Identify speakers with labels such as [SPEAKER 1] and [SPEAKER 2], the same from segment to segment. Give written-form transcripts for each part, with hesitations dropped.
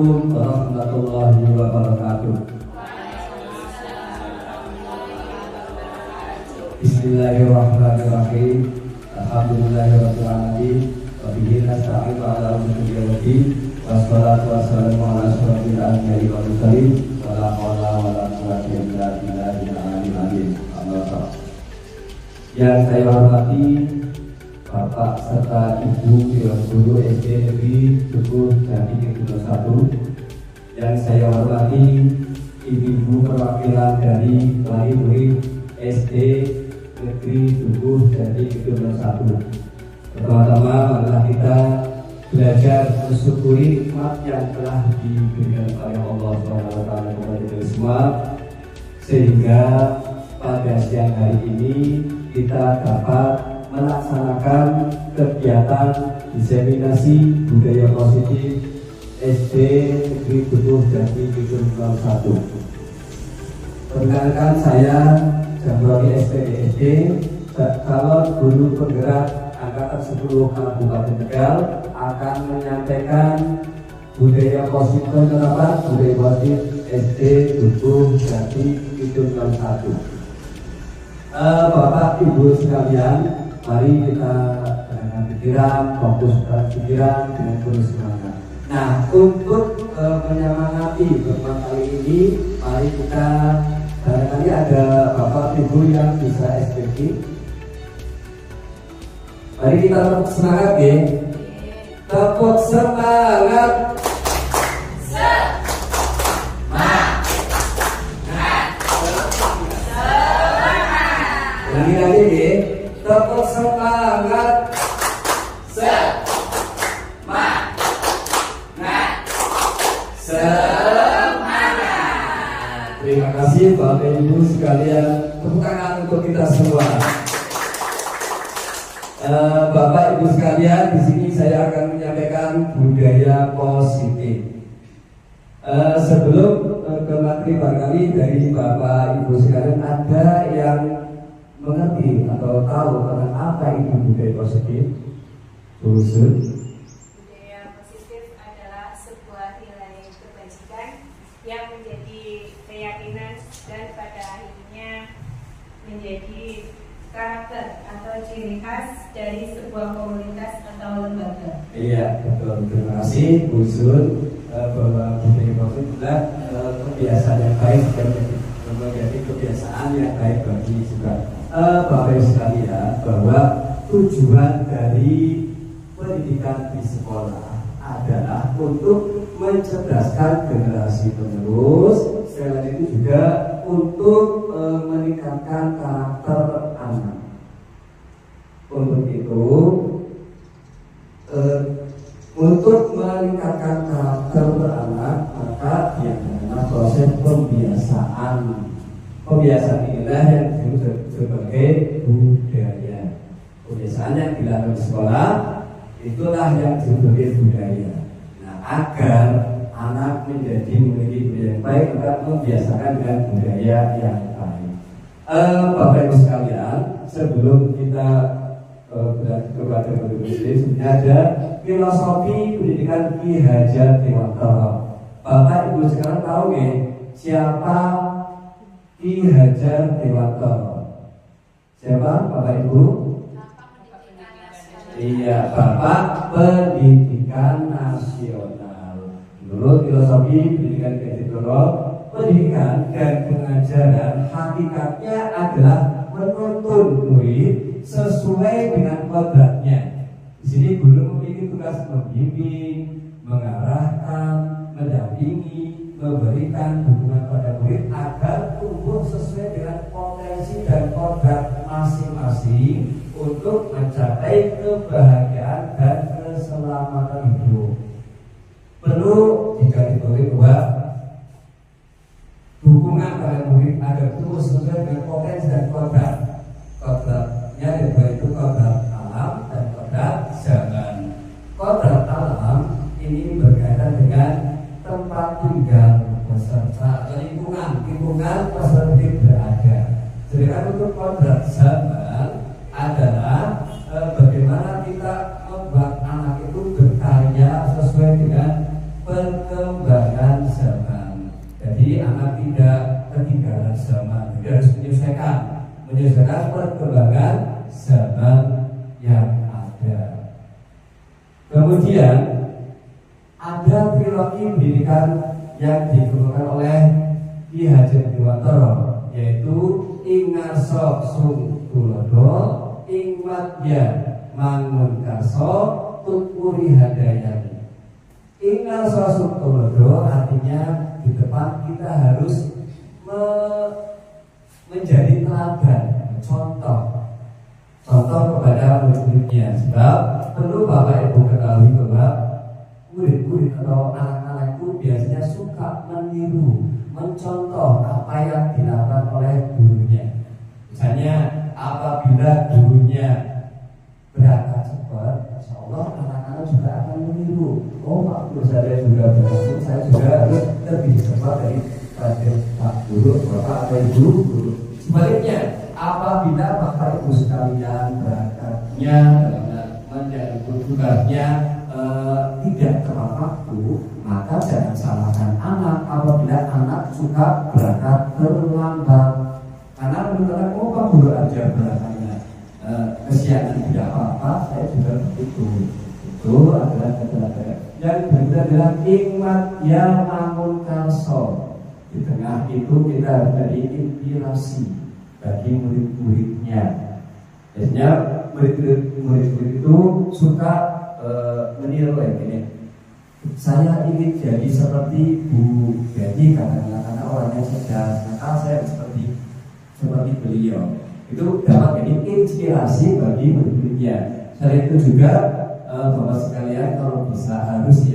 [SPEAKER 1] Assalamualaikum warahmatullahi wabarakatuh. Bismillahirrahmanirrahim. Alhamdulillahirabbil alamin. Wa bihi nasta'inu ala umuri waddin. Wassalatu wassalamu ala asyrofil anbiya'i wal mursalin. Wala haula wala quwwata illa billahil aliyyil azim. Yang saya hormati Bapak serta Ibu guru SD Negeri Dukuh Jati Kedua 1. Yang saya hormati ibu-ibu perwakilan dari wali murid SD Negeri Dukuh Jati Kedua 1. Pertama-tama marilah kita belajar mensyukuri nikmat yang telah diberikan oleh Allah SWT kepada kita semua, sehingga pada siang hari ini kita dapat melaksanakan kegiatan diseminasi budaya positif SD Negeri Dukuh Jati Kedua 1. Perkenalkan, saya Jambroni SPDSD, calon guru penggerak angkatan 10 Kabupaten Tegal, akan menyampaikan budaya positif penerapan budaya positif SD Dukuh Jati Kedua 1. Bapak Ibu sekalian, mari kita dengan pikiran, fokuskan pikiran dengan terus semangat. Nah, untuk menyemangati pertemuan kali ini, mari kita barangkali ada Bapak Ibu yang bisa SPG. Mari kita tepuk semangat ya. Tepuk semangat. Lagi ya. Tepuk semangat. Semangat. Terima kasih Bapak Ibu sekalian. Tepuk tangan untuk kita semua. Bapak Ibu sekalian, di sini saya akan menyampaikan budaya positif. Sebelum ke materi barangkali dari Bapak Ibu sekalian ada yang mengerti atau tahu tentang apa itu budaya positif?
[SPEAKER 2] Budaya positif adalah sebuah nilai kebajikan yang menjadi keyakinan dan pada akhirnya menjadi karakter atau ciri khas dari sebuah komunitas atau lembaga.
[SPEAKER 1] Iya, betul. Terima kasih Bu Zul, bahwa budaya positif adalah kebiasaan yang baik dan menjadi kebiasaan yang baik bagi juga Bapak Ibu sekalian, bahwa tujuan dari pendidikan di sekolah adalah untuk mencerdaskan generasi penerus. Selain itu juga untuk meningkatkan karakter anak. Untuk itu, untuk meningkatkan karakter anak, maka diadakanlah proses pembiasaan. Pembiasaan inilah yang disebut sebagai budaya. Kebiasaan yang dilakukan di sekolah itulah yang disebut sebagai budaya. Nah, agar anak menjadi memiliki budaya yang baik, maka membiasakan dengan budaya yang baik. Bapak Ibu sekalian, sebelum kita berlanjut kepada budaya sebenarnya ada filosofi pendidikan Ki Hajar Dewantara. Bapak Ibu sekalian tahu nggih siapa Ki Hajar Dewantara? Siapa Bapak Ibu? Iya, Bapak Pendidikan Nasional. Menurut filosofi pendidikan Ki Hajar Dewantara, pendidikan dan pengajaran hakikatnya adalah menuntun murid sesuai dengan kodratnya. Di sini guru memiliki tugas membimbing, mengarahkan, mendampingi, memberikan dukungan pada murid agar tumbuh sesuai dengan potensi dan kodrat masing-masing untuk mencapai kebahagiaan dan keselamatan hidup. Perlu digarisbawahi bahwa dukungan pada murid agar tumbuh sesuai dengan potensi dan kodratnya, yaitu kodrat alam dan kodrat zaman. Kodrat alam ini berkaitan dengan tempat tinggal peserta, lingkungan peserta berada. Sedangkan untuk kodrat zaman adalah bagaimana kita membuat anak itu berkarya sesuai dengan perkembangan Jadi anak tidak ketinggalan zaman, jadi harus menyesuaikan perkembangan zaman yang ada. Kemudian ada trilogi pendidikan yang dikeluarkan oleh Ki Haji Dewantara, yaitu Ing Ngarsa Sung Tulodo, Ing Madya Mangun Karso, Tutpuri Handayani. Ing Ngarsa Sung Tulodo artinya di depan kita harus menjadi teladan, contoh kepada murid-muridnya. Sebab perlu Bapak Ibu ketahui bahwa murid-murid atau anak-anak itu biasanya suka meniru, mencontoh apa yang dilakukan oleh gurunya. Misalnya apabila gurunya berangkat cepat, insya Allah anak-anak juga akan meniru. Oh, Pak Guru saya juga berhasil, saya juga harus lebih cepat daripada Pak Guru, Bapak atau Ibu Guru. Sebaliknya, apabila Bapak Ibu sekalian berangkatnya menjalankan tugasnya tidak tepat waktu, maka jangan salahkan anak apabila anak suka berangkat terlambat. Karena menurut anak, oh Pak Guru aja berangkatnya kesiangan, tidak apa-apa, saya juga begitu. Itu adalah kata-kata yang berbeda dengan Hikmat yang Mangun Karso. Di tengah itu kita menjadi inspirasi bagi murid-muridnya. Biasanya murid-murid itu suka meniru ini. Saya ingin jadi seperti Bu Betty karena orangnya cerdas, maka saya seperti beliau. Itu dapat jadi inspirasi bagi murid-muridnya. Selain itu juga Bapak sekalian kalau bisa harus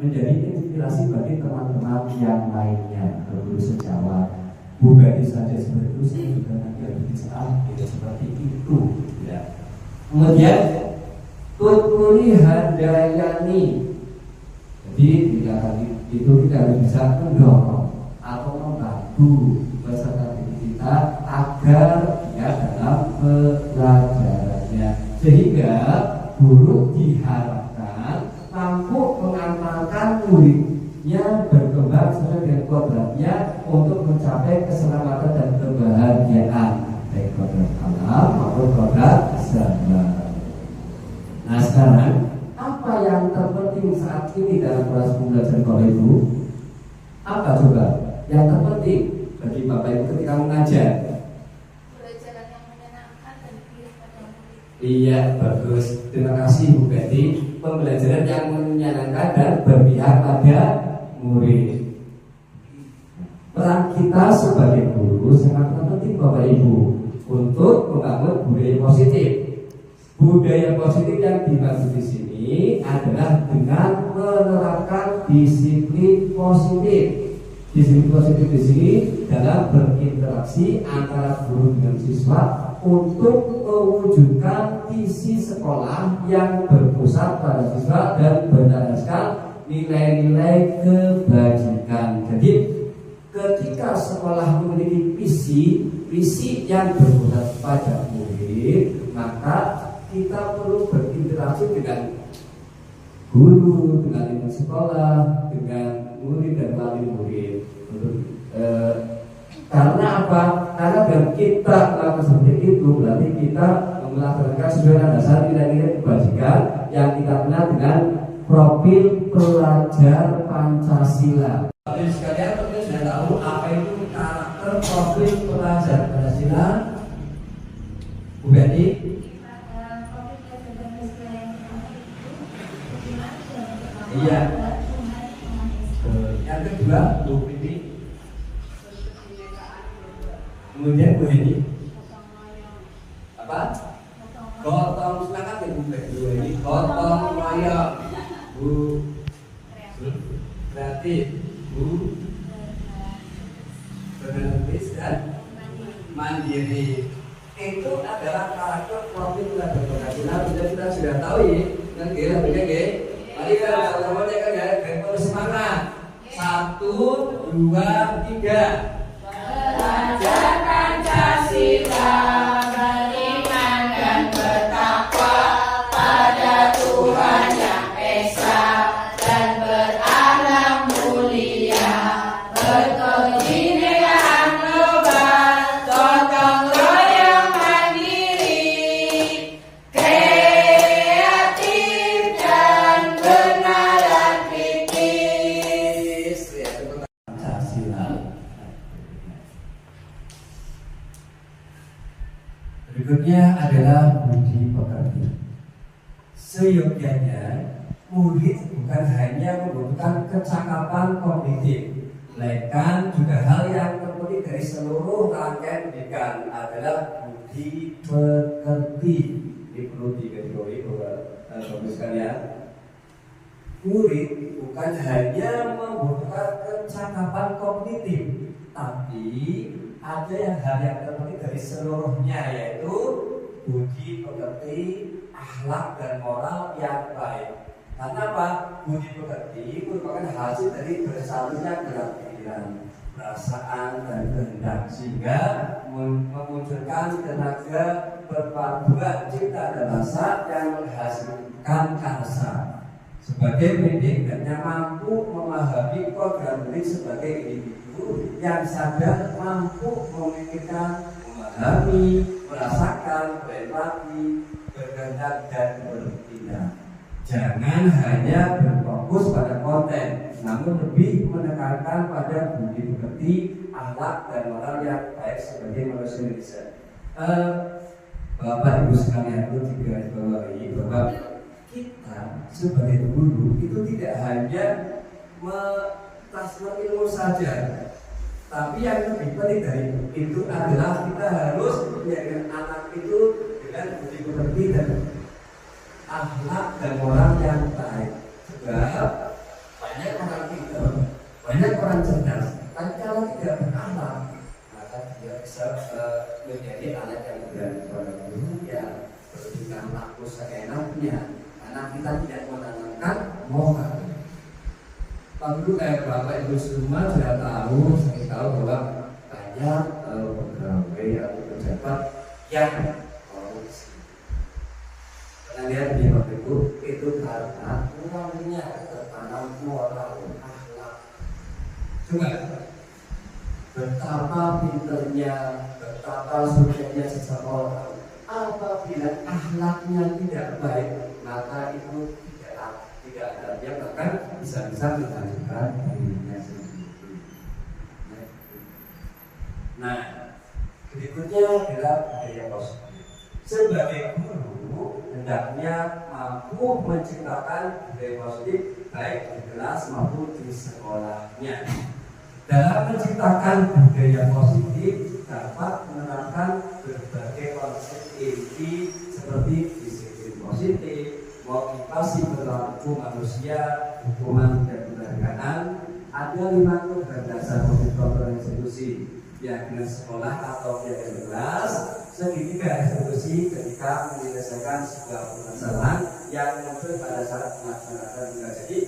[SPEAKER 1] menjadi inspirasi bagi teman-teman yang lainnya. Guru sejawat, Bu Betty saja seperti itu, saya juga nanti harus bisa tidak seperti itu. Ya. Kemudian Tutpuri Handayani. Jadi tidak kali itu kita harus bisa mendorong atau membantu peserta didik kita agar dalam pelajarannya, sehingga guru diharapkan mampu mengantarkan muridnya berkembang sesuai dengan kodratnya untuk mencapai keselamatan dan kebahagiaan, baik kodrat alam maupun kodrat zaman. Nah sekarang apa yang terpenting saat ini dalam proses pembelajaran Bapak Ibu? Apa coba yang terpenting bagi Bapak Ibu ketika mengajar?
[SPEAKER 2] Pelajaran yang menyenangkan dan baik pada murid.
[SPEAKER 1] Iya, bagus. Terima kasih Bu Betty. Pembelajaran yang menyenangkan dan berpihak pada murid. Peran kita sebagai guru sangat penting Bapak Ibu untuk membangun budaya positif. Budaya positif yang dimaksud di sini adalah dengan menerapkan disiplin positif. Disiplin positif di sini dalam berinteraksi antara guru dengan siswa untuk mewujudkan visi sekolah yang berpusat pada siswa dan berdasarkan nilai-nilai kebajikan. Jadi ketika sekolah memiliki visi yang berpusat pada murid, maka kita perlu berinteraksi dengan guru, dengan lingkungan sekolah, dengan murid dan wali murid. Karena apa? Karena dengan kita melakukan seperti itu, berarti kita melaksanakan sesuai dasar nilai-nilai kebajikan yang kita kenal dengan profil pelajar Pancasila. Bapak sekalian, tentunya sudah tahu apa itu karakter profil pelajar Pancasila. Bu Betty. Iya. Yang kedua, Bu Betty. Kemudian Bu Hedi. Apa? Gotong semangat ya Bu Betty. Gotong royong. Bu kreatif. Bu bergerak dan mandiri. Itu adalah karakter profil pelajar Pancasila. Kita sudah tahu ya. Kan kira benar. Mari kita sama-sama kan ya, semangat. 1, 2, 3.
[SPEAKER 2] Belajar Pancasila, beriman dan bertakwa pada Tuhan Yang Esa dan berakhlak mulia, bertauhid
[SPEAKER 1] Berikutnya adalah budi pekerti. Seyogyanya murid bukan hanya membutuhkan kecakapan kognitif, melainkan juga hal yang terpenting dari seluruh rangkaian pendidikan adalah budi pekerti. Ini perlu digarisbawahi bahwa Bapak sekalian, murid bukan hanya membutuhkan kecakapan kognitif, tapi ada hal yang terpenting dari seluruhnya, yaitu budi pekerti, akhlak dan moral yang baik. Karena apa? Budi pekerti merupakan hasil dari bersatunya gerak pikiran, perasaan dan kehendak, sehingga memunculkan tenaga perpaduan cipta dan rasa yang menghasilkan karsa. Sebagai pendidik, hanya mampu memahami program murid sebagai individu yang sadar, mampu memikirkan, memahami, merasakan, berempati, berkehendak dan bertindak. Jangan hanya berfokus pada konten, namun lebih menekankan pada budi pekerti, akhlak dan moral yang baik sebagai manusia Indonesia. Bapak Ibu sekalian, itu digarisbawahi bahwa kita sebagai guru itu tidak hanya mentransfer ilmu saja, tapi yang lebih penting dari itu adalah kita harus menjadikan anak itu dengan budi pekerti dan akhlak dan moral yang baik. Sebab banyak orang pintar, banyak orang cerdas, tapi kalau tidak berakhlak, maka dia bisa menjadi anak yang berani kepada guru, ya bersikap laku seenaknya, karena kita tidak menanamkan moral. Pak Guru, Bapak Ibu semua sudah tahu, saya tahu bahwa banyak pegawai atau pejabat yang lihat di Bapak Ibu, itu karena kurangnya tertanam moral akhlak. Coba betapa pinternya, betapa suksesnya seseorang, apabila akhlaknya tidak baik, maka itu tidak ada, dia bahkan bisa menghancurkan dirinya sendiri. Nah, berikutnya adalah budaya positif. Sebagai guru, hendaknya mampu menciptakan budaya positif baik di kelas maupun di sekolahnya. Dalam menciptakan budaya positif dapat menerapkan berbagai konsep inti seperti disiplin positif, motivasi perilaku manusia, hukuman dan penghargaan. Ada 5 program dasar positif kontrol institusi, ya dengan sekolah atau pihak yang kelas. Segitiga institusi ketika menyelesaikan sebuah permasalahan yang muncul pada saat melaksanakan tugas. Jadi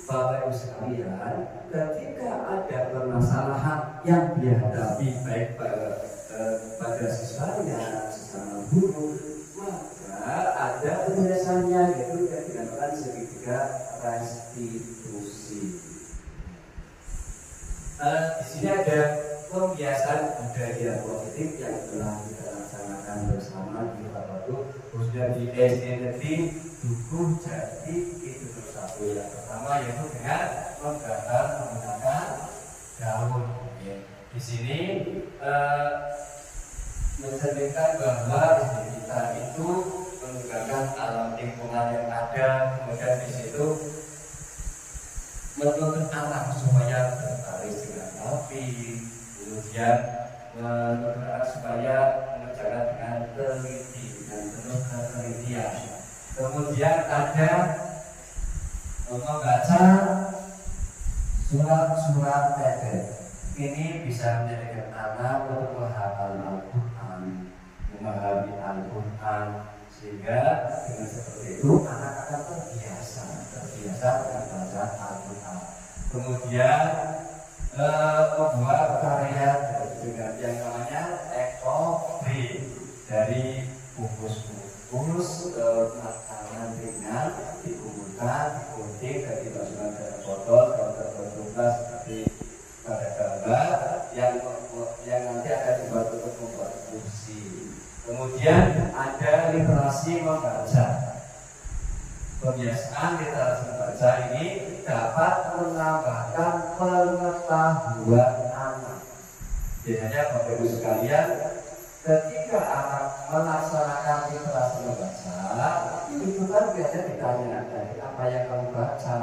[SPEAKER 1] Bapak Ibu sekalian, ketika ada permasalahan yang dihadapi baik pada siswanya, sesama guru, maka ada penjelasannya, yaitu yang dinamakan segitiga restitusi. Di sini ada pembiasaan budaya positif yang telah kita laksanakan bersama di Bapak-Ibu, khususnya di SD Negeri Dukuh Jati itu satu. Yang pertama yaitu dengan menggambar menggunakan daun. Di sini mencerminkan bahwa kita itu menggunakan alam lingkungan yang ada, kemudian di situ menuntut anak supaya tertarik dengan api, kemudian menuntut anak supaya mengerjakan dengan teliti dan penuh ketelitian. Kemudian ada membaca surat-surat pendek. Ini bisa menjadikan anak untuk menghafal Al-Quran, memahami Al-Quran, sehingga dengan seperti itu anak akan terbiasa dengan baca Al-Quran. Kemudian membuat karya dengan yang namanya ekoprint dari bungkus-bungkus makanan ringan dikumpulkan, digunting dan dimasukkan dalam botol tertulis seperti pada gambar yang nanti akan dibuat untuk membuat kursi. Kemudian ada literasi membaca. Kebiasaan literasi membaca ini dapat menambahkan pengetahuan anak. Biasanya Bapak Ibu sekalian, ketika ketika anak melaksanakan literasi membaca, itu kan biasanya ditanya dari apa yang kamu baca,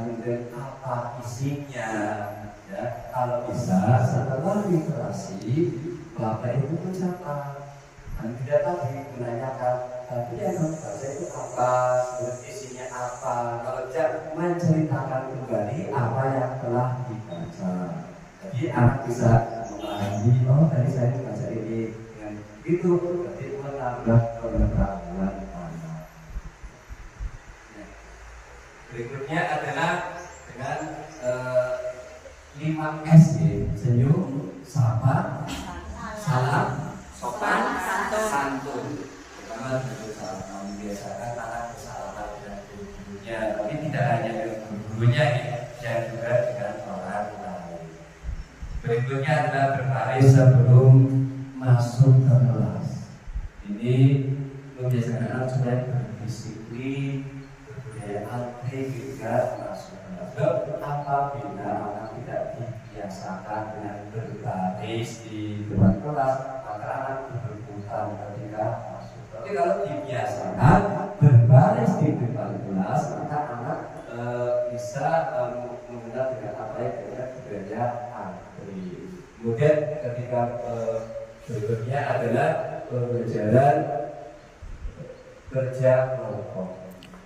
[SPEAKER 1] kemudian apa isinya. Ya, kalau bisa setelah literasi, Bapak Ibu mencatat. Dan tidak tadi menanyakan tadi yang kamu baca itu apa, isinya apa. Kalau tidak menceritakan kembali apa yang telah dibaca. Jadi anak bisa memahami, oh tadi saya baca ini dengan itu, berarti menambah pengetahuan anak. Berikutnya adalah dengan 5S, senyum, sabar, salam, sopan, santun. Pertama tentu salam, membiasakan anak bersalaman dengan guru-gurunya, tapi tidak hanya dengan guru-gurunya, dan juga dengan orang lain. Berikutnya adalah berbaris sebelum masuk ke kelas. Ini membiasakan anak supaya berdisiplin, berbudaya antri juga masuk ke kelas. Apabila anak tidak dibiasakan dengan berbaris di depan kelas, maka anak berputar ketika masuk. Tapi kalau dibiasakan berbaris di depan kelas, maka anak bisa mengenal dengan apa yang namanya budaya antri. Kemudian ketika berikutnya adalah pembelajaran kerja kelompok.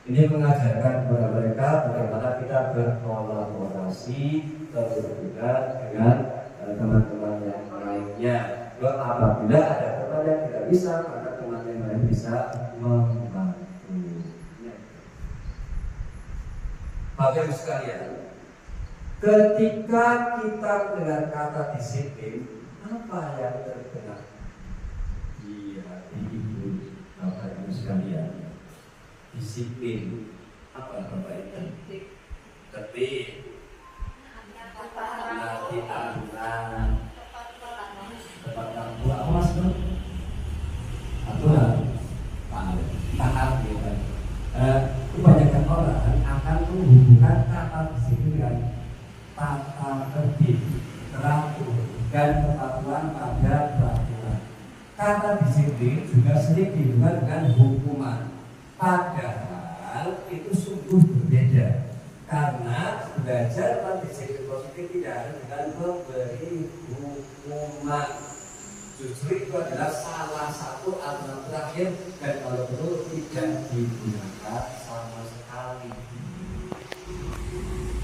[SPEAKER 1] Ini mengajarkan kepada mereka bagaimana kita berkolaborasi terhubungan dengan teman-teman yang lainnya. Apabila ada teman yang tidak bisa, maka teman yang lain bisa membantu. Bapak Ibu sekalian, ketika kita mendengar kata disiplin, apa yang terbenak di hati ibu Bapak Ibu sekalian? Disiplin apa Bapak Ibu? Tertib, nanti aturan, tepat waktu, apa maksudnya? Aturan, taat gitu. Kebanyakan orang akan menghubungkan kata disiplin dengan tata tertib, teratur, dan kepatuhan pada peraturan. Kata disiplin juga sering dihubungkan dengan hukuman. Padahal itu sungguh berbeda, karena belajar tentang disiplin positif tidak harus dengan memberi hukuman. Justru itu adalah salah satu aturan terakhir, dan kalau perlu tidak digunakan sama sekali.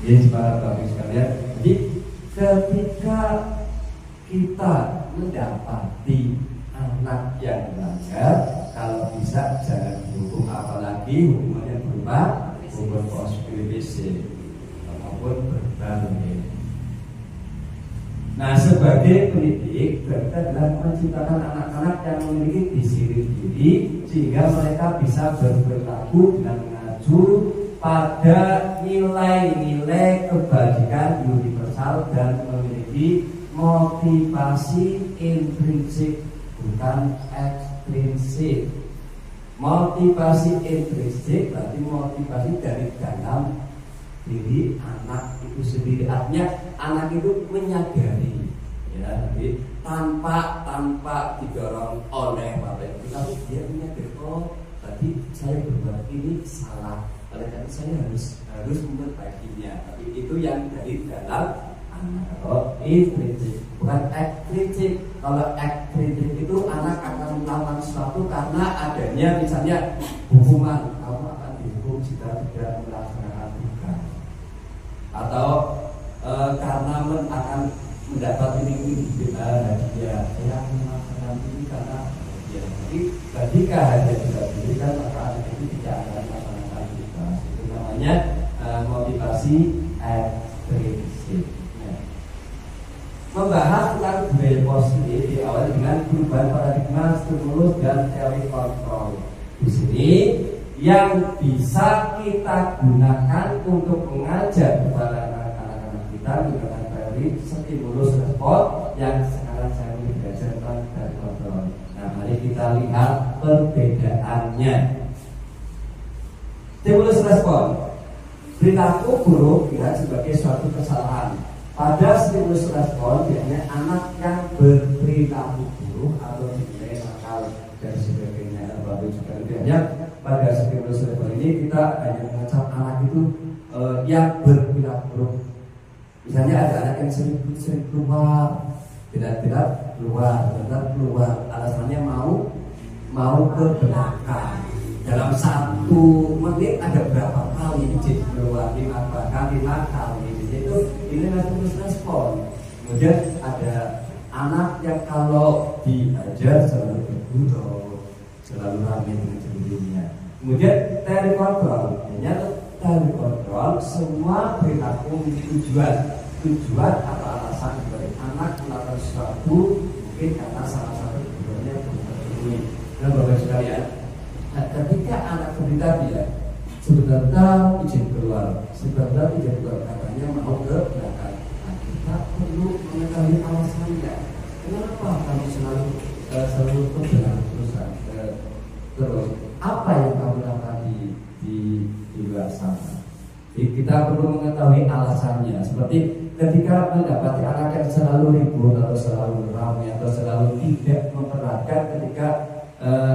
[SPEAKER 1] Jadi para bapak sekalian, jadi ketika kita mendapati anak yang melanggar, kalau bisa jangan dihukum, apalagi hukumannya berupa hukum positif ataupun berbalik. Nah, sebagai pendidik, kita adalah menciptakan anak-anak yang memiliki disiplin diri, sehingga mereka bisa berperilaku dengan mengacu pada nilai-nilai kebajikan universal dan memiliki motivasi intrinsik, bukan ekstrinsik. Motivasi intrinsik berarti motivasi dari dalam diri anak itu sendiri. Artinya anak itu menyadari, ya, jadi tanpa didorong oleh bapak ibu, tapi dia menyadari, oh tadi saya berbuat ini salah, oleh karena saya harus memperbaikinya. Tapi itu yang dari dalam anak. Kalau intrinsik, bukan ekstrinsik. Kalau ekstrinsik itu anak akan melakukan sesuatu karena adanya misalnya hukuman, kamu akan dihukum jika tidak melaksanakan tugas, atau karena akan mendapat ini hadiah, saya melaksanakan ini karena hadiah. Jadi ketika hadiah tidak diberikan, maka anak itu tidak akan melaksanakan tugas. Itu namanya motivasi ekstrinsik. Membahas tentang budaya positif diawali dengan perubahan paradigma, stimulus, dan teori kontrol. Di sini yang bisa kita gunakan untuk mengajar kepada anak-anak kita menggunakan teori stimulus respon yang sekarang saya ingin belajar tentang teori kontrol. Nah, mari kita lihat perbedaannya. Stimulus respon, perilaku buruk dilihat sebagai suatu kesalahan. Pada stimulus respon biasanya anak yang berperilaku buruk atau dinilai nakal Hanya pada stimulus level ini kita hanya mengecap anak itu yang berperilaku buruk. Misalnya ada anak yang sering keluar, tidak keluar, tetap keluar. Alasannya mau ke belakang. Dalam 1 menit ada berapa kali izin keluar, 5 kali, 5 kali. Itu ini stimulus respon. Kemudian ada anak yang kalau diajar selalu bergurau, selalu ramai dengan sendirinya. Kemudian teori kontrol, teori kontrol semua perilaku tujuan atau alasan dari anak melakukan sesuatu mungkin karena salah satu tujuannya ini. Dan bapak sekalian, ketika anak seperti tadi ya, sebenarnya izin keluar katanya mau ke belakang. Nah, kita perlu mengetahui alasannya. Kenapa kamu selalu berjalan terus? Apa yang kamu lakukan di luar sana? Jadi kita perlu mengetahui alasannya. Seperti ketika mendapati anak yang selalu ribut atau selalu ramai atau selalu tidak memperhatikan ketika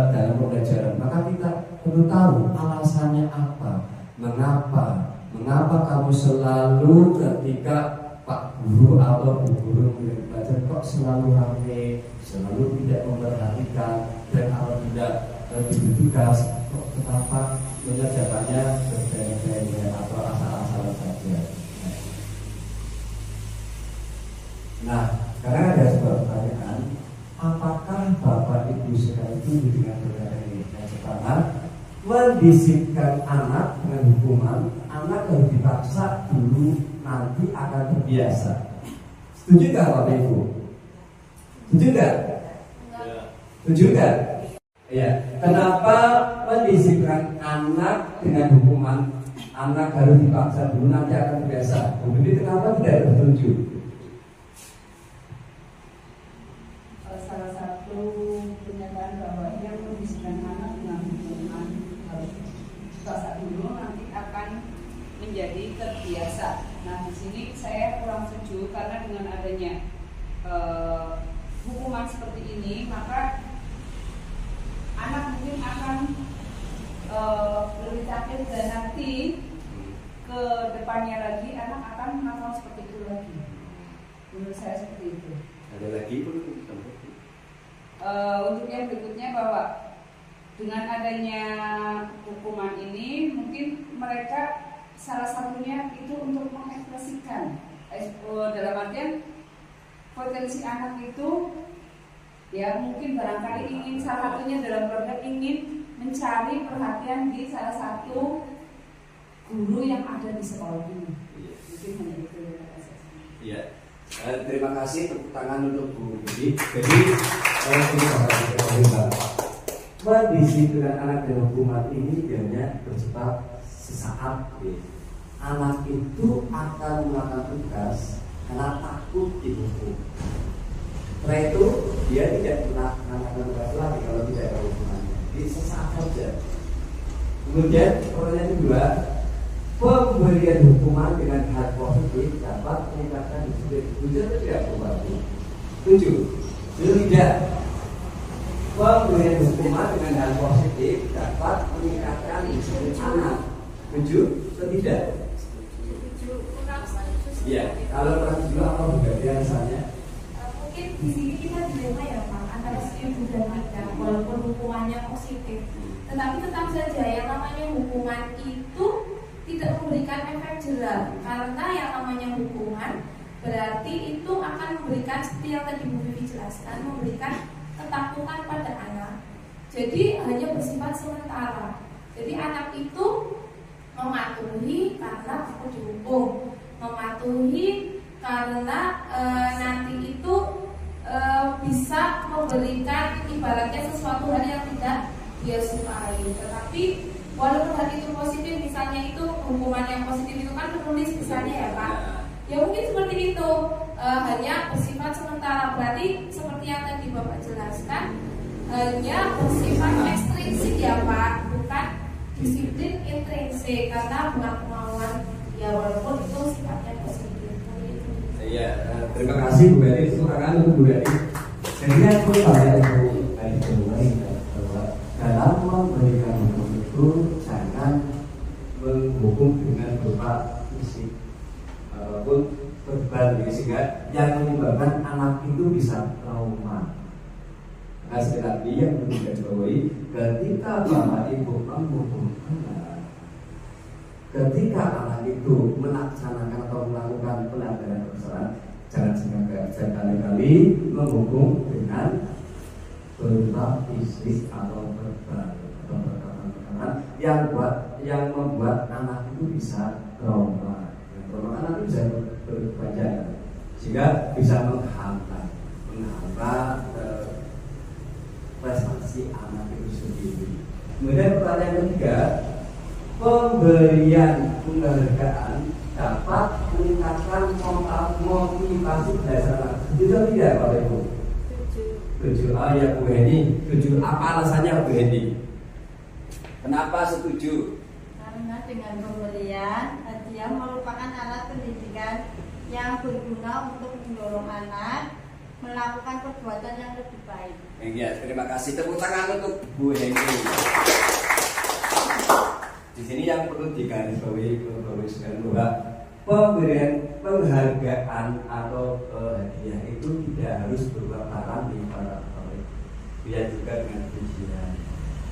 [SPEAKER 1] dalam pembelajaran, maka kita perlu tahu alasannya apa. Mengapa kamu selalu ketika Pak Guru atau Bu Guru belajar kok selalu ramai, selalu tidak memperhatikan, dan kalau tidak diberi tugas kok kenapa mengerjakannya bergaya-gaya atau asal-asalan saja. Nah, sekarang ada sebuah pertanyaan, apakah Bapak Ibu sekalian itu dengan saudara ini? Yang pertama, mendisiplinkan anak dengan hukuman, anak harus dipaksa dulu, nanti akan terbiasa. Setuju nggak Bapak Ibu? Setuju nggak? Setuju nggak? Ya. Kenapa mendisiplinkan anak dengan hukuman, anak harus dipaksa dulu, nanti akan terbiasa? Jadi kenapa tidak setuju?
[SPEAKER 3] Salah satu pernyataan bahwa yang mendisiplinkan anak dengan hukuman harus dipaksa dulu, nanti akan menjadi terbiasa. Nah, di sini saya kurang setuju karena dengan adanya hukuman seperti ini, maka anak mungkin akan lebih takut dan nanti ke depannya lagi anak akan melakukan seperti itu lagi. Menurut saya seperti itu.
[SPEAKER 1] Ada lagi
[SPEAKER 3] untuk yang berikutnya bahwa dengan adanya hukuman ini mungkin mereka salah satunya itu untuk mengekspresikan dalam artian potensi anak itu ya mungkin barangkali ingin salah satunya dalam program ingin mencari perhatian di salah satu guru yang ada di sekolah ini. Mungkin hanya itu.
[SPEAKER 1] Iya. Terima kasih, tepuk tangan untuk Bu Budi. Jadi mendisiplinkan anak dengan hukuman ini biasanya bersifat sesaat. Anak itu akan melakukan tugas karena takut dihukum. Setelah itu dia tidak pernah melakukan tugas lagi kalau tidak ada hukumannya. Jadi sesaat saja. Kemudian pertanyaan kedua, pemberian hukuman dengan hal positif dapat meningkatkan disiplin. Setuju atau tidak Bapak? Setuju? Tidak. Pemberian hukuman dengan hal positif dapat meningkatkan disiplin anak. Setuju atau tidak? Iya. Kalau kurang setuju apa bergantian misalnya?
[SPEAKER 2] Mungkin di sini kita dilema ya Pak antara setuju dan tidak, walaupun hukumannya positif, tetapi tetap saja yang namanya hukuman itu tidak memberikan efek jerah, karena yang namanya hukuman berarti itu akan memberikan seperti yang tadi Bu Vivi jelaskan, memberikan ketakutan pada anak. Jadi hanya bersifat sementara. Jadi anak itu mematuhi karena aku dihukum, mematuhi karena nanti itu bisa memberikan ibaratnya sesuatu hal yang tidak dia sukai. Tetapi walaupun hal itu positif, misalnya itu hukuman yang positif itu kan tertulis misalnya ya Pak, ya mungkin seperti itu, hanya bersifat sementara. Berarti seperti yang tadi Bapak jelaskan, hanya bersifat ekstrinsik ya Pak, bukan disiplin intrinsik, karena bukan kemauan ya, walaupun itu sifatnya positif.
[SPEAKER 1] Iya, terima kasih Bu Beri, tepuk tangan untuk Bu Beri. Jadi aku tanya Ibu Beri bahwa dalam memberikan itu jangan menghukum dengan berupa fisik ataupun verbal, sehingga yang menyebabkan anak itu bisa trauma. Nah, sekali lagi yang perlu digarisbawahi, ketika bapak ibu menghukum anak, ketika anak itu melaksanakan atau melakukan pelanggaran kesalahan, jangan sekali-kali menghukum dengan berupa fisik atau verbal atau perkataan yang membuat anak itu bisa trauma. Anak itu bisa berkepanjangan sehingga bisa menghambat prestasi anak itu sendiri. Kemudian pertanyaan ketiga, pemberian penghargaan dapat meningkatkan motivasi belajar anak. Setuju tidak Bapak Ibu? Setuju. Ya Bu Heni, setuju. Apa alasannya Bu Heni? Kenapa setuju?
[SPEAKER 4] Karena dengan pemberian hadiah merupakan alat pendidikan yang berguna untuk mendorong anak melakukan perbuatan yang lebih baik.
[SPEAKER 1] Ya, terima kasih. Tepuk tangan untuk Bu Heni. Di sini yang perlu digarisbawahi sekalian bahwa pemberian penghargaan atau hadiah itu tidak harus berupa barang di para pegawai. Dia juga dengan pujian,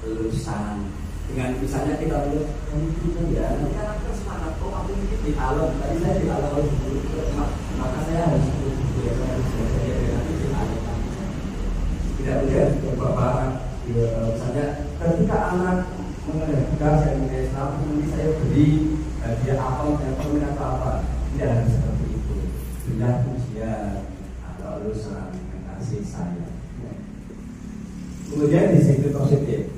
[SPEAKER 1] lulusan. Dengan misalnya kita lihat itu ya, nanti anak semangat kok aku ini di alam. Tadi saya di alam dulu, maka saya harus saya harus nanti di alam. Tidak boleh berupa barang. Misalnya ketika anak mengenal saya mengenai Islam, nanti saya beri dia apa yang peminat apa. Tidak harus seperti itu. Sudah pujian atau lulusan yang kasih sayang. Kemudian disiplin positif.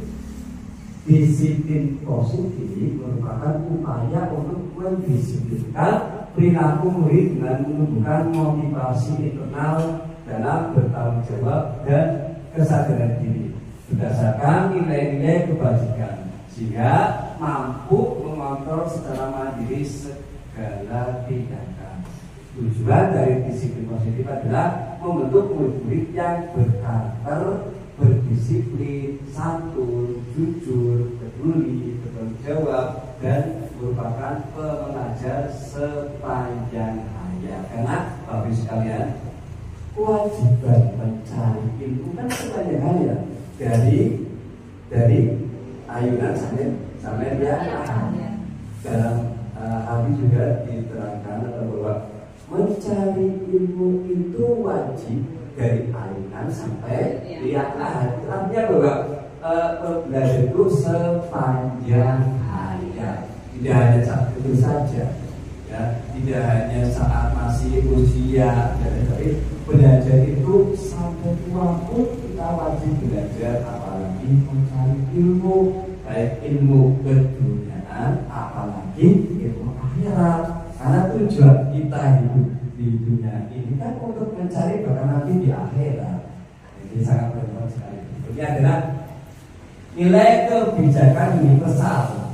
[SPEAKER 1] Disiplin positif merupakan upaya untuk mendisiplinkan perilaku murid dengan menumbuhkan motivasi internal dalam bertanggung jawab dan kesadaran diri berdasarkan nilai-nilai kebajikan, sehingga mampu mengontrol secara mandiri segala tindakan. Tujuan dari disiplin positif adalah membentuk murid-murid yang berkarakter, berdisiplin, santun, jujur, peduli, bertanggung jawab, dan merupakan pengajar sepanjang hayat. Karena Bapak sekalian, kewajiban mencari ilmu kan sepanjang hayat, dari ayunan sampai dia dalam hadis juga diterangkan bahwa mencari ilmu itu wajib dari ayunan sampai lihat lahir. Artinya bahwa belajar itu sepanjang hayat, tidak hanya saat itu saja, ya, tidak hanya saat masih usia, tapi belajar itu sampai tua pun kita wajib belajar, apalagi mencari ilmu, baik ilmu keduniaan, apalagi ilmu akhirat. Karena tujuan kita hidup di dunia ini kan untuk mencari bahkan nanti di akhirat. Ini sangat bermanfaat sekali. Ini adalah nilai kebijakan universal.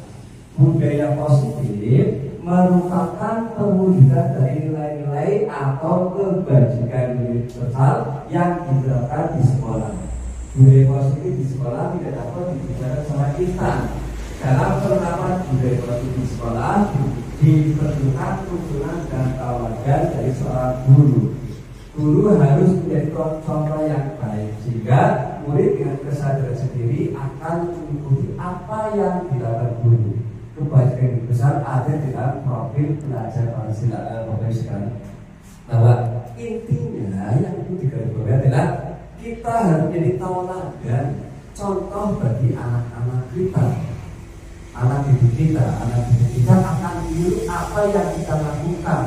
[SPEAKER 1] Budaya positif merupakan perwujudan dari nilai-nilai atau kebajikan universal yang diterapkan di sekolah. Budaya positif di sekolah tidak dapat dibicarakan sama instan. Dalam penerapan budaya positif di sekolah diperlukan tuntunan dan tawadan dari seorang guru. Guru harus menjadi contoh yang baik sehingga murid dengan kesadaran sendiri akan mengikuti apa yang dilakukan guru. Kebajikan yang besar ada di dalam profil pelajar Pancasila sekali. Bahwa intinya yang itu digarisbawahi adalah kita harus menjadi tauladan, contoh bagi anak-anak kita. Anak didik kita akan meniru apa yang kita lakukan.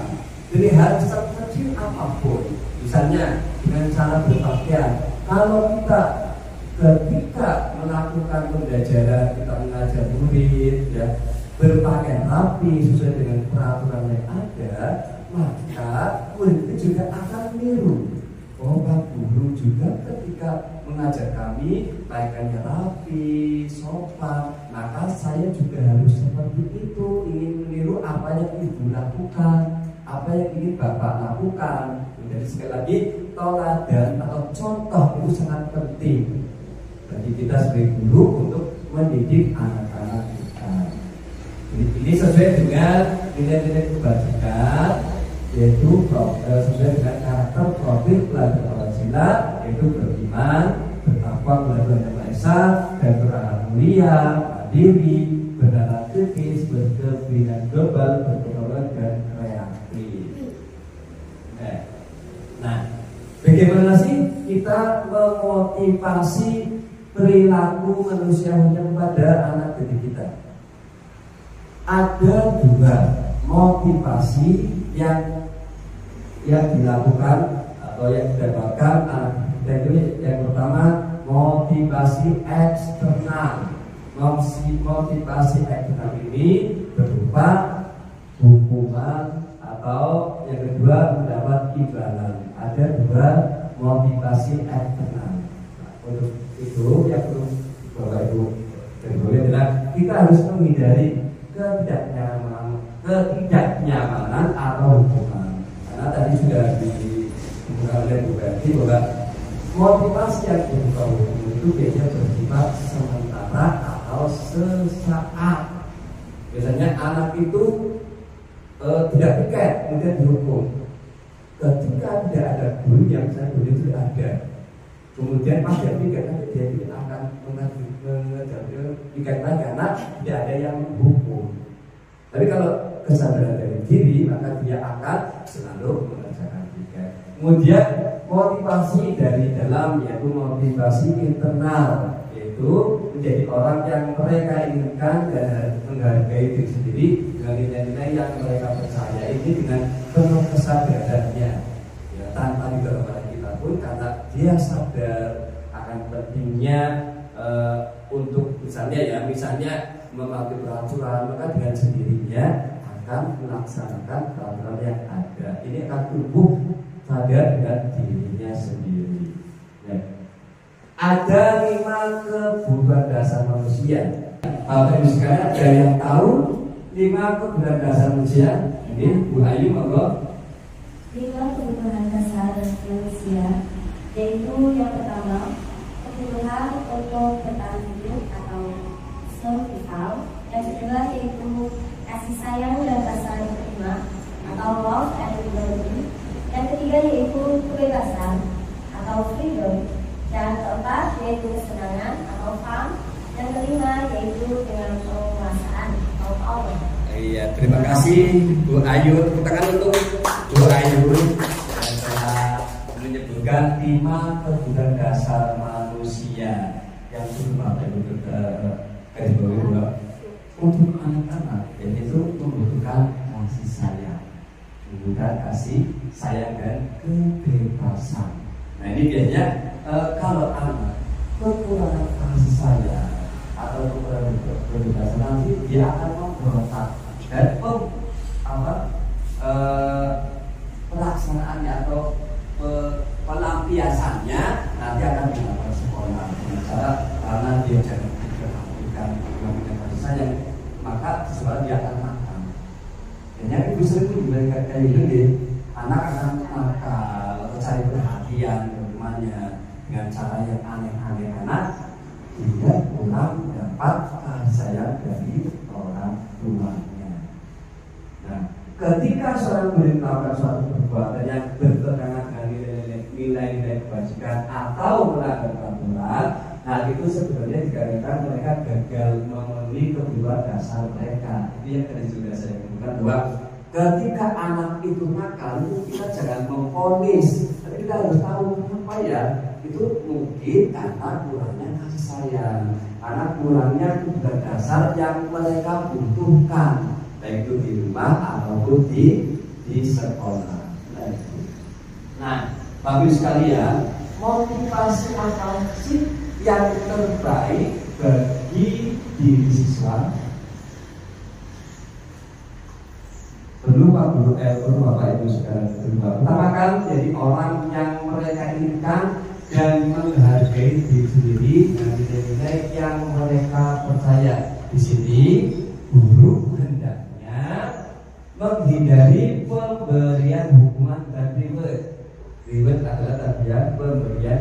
[SPEAKER 1] Jadi hal kecil apapun, misalnya dengan cara berpakaian. Kalau kita ketika melakukan pembelajaran, kita mengajar murid, ya, berpakaian rapi sesuai dengan peraturan yang ada, maka murid itu juga akan meniru. Oh, Pak Guru juga ketika mengajar kami pakaiannya rapi, sopan, maka saya juga harus seperti itu, ingin meniru apa yang Ibu lakukan, apa yang ingin Bapak lakukan. Jadi sekali lagi, teladan atau contoh itu sangat penting bagi kita sebagai guru untuk mendidik anak-anak kita. Ini sesuai dengan nilai-nilai kebajikan, yaitu sesuai dengan karakter profil pelajar Pancasila, yaitu beriman, bertakwa kepada Tuhan Yang Maha Esa, dan berakhlak mulia, mandiri, bernanalitis, berkepentingan global, berkedaulatan dan kreatif. Nah, bagaimana sih kita memotivasi perilaku manusia kepada anak didik kita? Ada dua motivasi yang dilakukan atau yang didapatkan anak kita itu. Yang pertama, motivasi eksternal. Motivasi eksternal ini berupa hukuman atau yang kedua mendapat imbalan. Ada dua motivasi eksternal. Nah, untuk itu yang perlu Bapak Ibu adalah kita harus menghindari ketidaknyamanan atau hukuman. Karena tadi sudah dibuka oleh Bu Berti bahwa motivasi yang berupa hukum itu biasanya bersifat sementara atau sesaat. Biasanya anak itu tidak piket kemudian dihukum. Ketika tidak ada guru yang saya guru itu ada, kemudian pas dia piket nanti dia tidak akan mengejar piket lagi karena tidak ada yang menghukum. Tapi kalau kesadaran dari diri maka dia akan selalu mengerjakan piket. Kemudian motivasi dari dalam yaitu motivasi internal, yaitu menjadi orang yang mereka inginkan dan menghargai diri sendiri dengan nilai-nilai yang mereka percaya ini dengan penuh kesadarannya ya, tanpa didorong kita pun karena dia sadar akan pentingnya untuk misalnya memakai peraturan, maka dengan sendirinya akan melaksanakan peraturan yang ada. Ini akan tumbuh sadar dengan dirinya sendiri ya. Ada 5 kebutuhan dasar manusia. Bapak Ibu sekalian, ada yang tahu 5 kebutuhan dasar manusia? Ini Bu Ayu monggo.
[SPEAKER 5] 5 kebutuhan dasar manusia, yaitu yang pertama kebutuhan untuk bertahan hidup atau survival, yang kedua yaitu kasih sayang dan rasa terima atau love and loyalty, yang ketiga yaitu kebebasan atau freedom, yang keempat yaitu kesenangan atau fun, yang kelima yaitu dengan penguasaan atau power.
[SPEAKER 1] Iya, terima kasih Bu Ayu. Tepuk tangan untuk Bu Ayu yang telah menyebutkan 5 kebutuhan dasar manusia yang perlu Bapak Ibu garis bawahi untuk anak-anak, yaitu membutuhkan kasih sayang, dan kebebasan. Nah ini biasanya kalau anak kekurangan kasih sayang atau kekurangan kebebasan nanti dia akan memberontak dan pelaksanaannya atau pelampiasannya nanti akan dilakukan sekolah karena dia jangan diperhatikan kasih sayang, maka sekolah dia akan makan. Dan ibu sering memberikan kayak gini, anak akan nakal atau cari perhatian ke rumahnya dengan cara yang aneh-aneh karena dia kurang dapat kasih sayang dari orang tuanya. Nah, ketika seorang murid melakukan suatu perbuatan yang bertentangan dengan nilai-nilai kebajikan atau melanggar peraturan, hal itu sebenarnya dikarenakan mereka gagal memenuhi kebutuhan dasar mereka. Itu yang tadi sudah saya katakan bahwa ketika anak itu nakal, itu kita jangan memvonis, tapi kita harus tahu kenapa ya. Itu mungkin karena kurangnya kasih sayang, karena kurangnya kebutuhan dasar yang mereka butuhkan, baik itu di rumah ataupun di sekolah. Nah, Bapak Ibu sekalian, motivasi apa sih yang terbaik bagi diri siswa? Perlu Bapak Ibu sekalian utamakan jadi orang yang mereka inginkan dan menghargai diri sendiri dengan nilai-nilai yang mereka percaya. Di sini guru hendaknya menghindari pemberian hukuman dan reward. Reward adalah tadian pemberian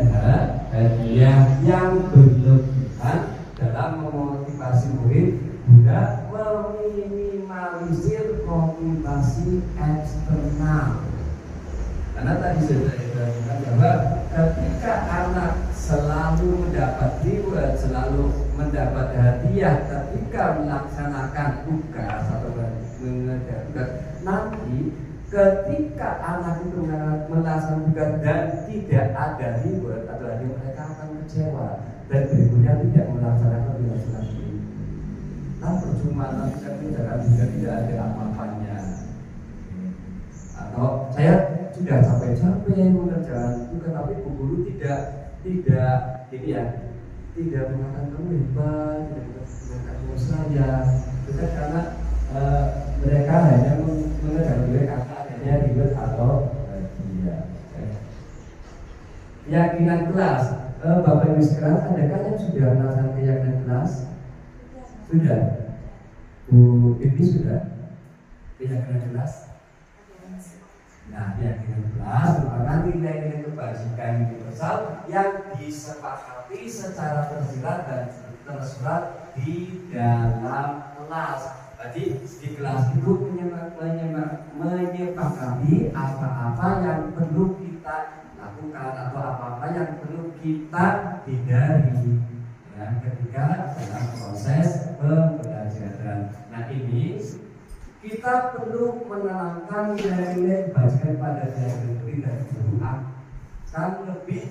[SPEAKER 1] hadiah yang berlebihan dalam memotivasi murid guna meminimalkan motivasi eksternal. Karena tadi sudah dikatakan bahwa ketika anak selalu mendapat reward, selalu mendapat hadiah ketika melaksanakan tugas atau mengerjakan tugas, nanti ketika anak itu melaksanakan tugas dan tidak ada reward atau hadiah, mereka akan kecewa dan berikutnya tidak melaksanakan tugas lagi. Nah, percuma nanti kerjaan juga tidak ada apa-apanya. Atau saya sudah capek-capek mengerjakan itu, tapi Bu Guru tidak ini ya, tidak mengatakan kamu hebat, tidak mengatakan saya, bukan karena mereka hanya mengerjakan diri karena adanya ribet atau dia. Keyakinan kelas, Bapak Ibu sekalian, adakah yang sudah melaksanakan keyakinan kelas? Sudah. Bu Bibi sudah keyakinan kelas? Nah, keyakinan kelas merupakan nilai-nilai kebajikan universal yang disepakati secara tersirat dan tersurat di dalam kelas. Jadi di kelas itu menyepakati apa-apa yang perlu kita lakukan atau apa-apa yang perlu kita hindari ya, ketika dalam proses pembelajaran. Nah, ini kita perlu menanamkan nilai-nilai kebajikan pada diri murid dan guru akan lebih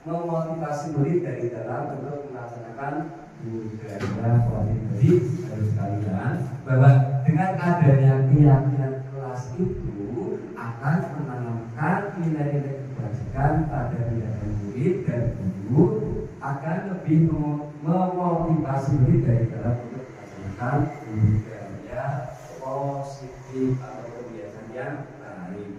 [SPEAKER 1] memotivasi murid dari dalam untuk melaksanakan budaya positif dari sekalian, bahwa dengan adanya keyakinan kelas itu akan menanamkan nilai-nilai kebajikan pada diri murid dan guru akan lebih memotivasi murid dari dalam untuk melaksanakan budaya positif atau kebiasaan yang baik.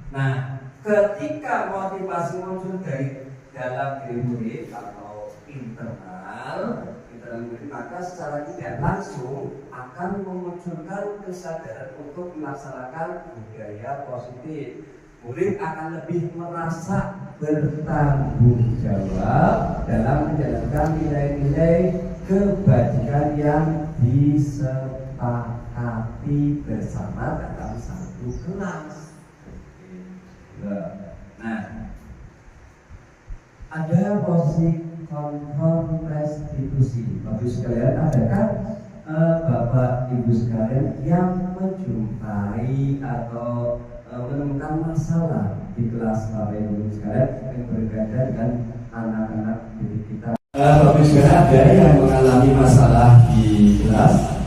[SPEAKER 1] Nah, ketika motivasi muncul dari dalam diri murid atau internal murid, maka secara tidak langsung akan memunculkan kesadaran untuk melaksanakan budaya positif. Murid akan lebih merasa bertanggung jawab dalam menjalankan nilai-nilai kebajikan yang disepakati bersama dalam satu kelas. Nah, ada posisi konform restitusi. Bapak Ibu sekalian, adakah Bapak Ibu sekalian yang menjumpai atau menemukan masalah di kelas Bapak Ibu sekalian yang berkaitan dengan anak-anak didik kita? Bapak Ibu sekalian, ada yang mengalami masalah di kelas?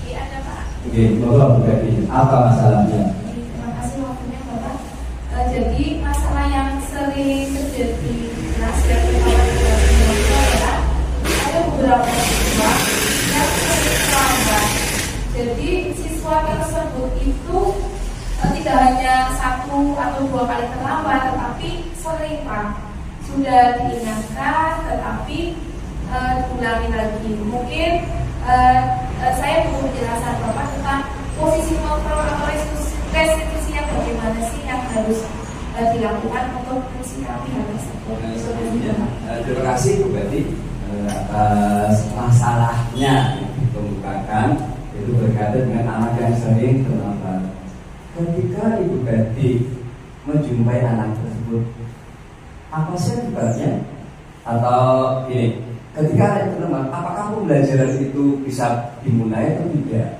[SPEAKER 2] Iya, ada Pak.
[SPEAKER 1] Oke, Bapak berarti apa masalahnya?
[SPEAKER 2] Terima kasih waktunya Bapak. Jadi masalah yang sering terjadi di kelas yang adalah ada beberapa siswa yang sering terlambat. Jadi siswa tersebut itu tidak hanya 1 atau 2 kali terlambat, tetapi sering Pak. Sudah diingatkan tetapi diulangi lagi. Mungkin saya butuh penjelasan Bapak tentang posisi kontrol atau restitusi yang bagaimana sih yang harus dilakukan untuk mensikapi hal tersebut.
[SPEAKER 1] Terima kasih Bu Betty atas masalahnya yang dikemukakan, itu berkaitan dengan anak yang sering terlambat. Ketika Ibu Betty menjumpai anak tersebut, apa sih akibatnya? Atau ini, ketika anak itu terlambat, apakah pembelajaran itu bisa dimulai atau tidak?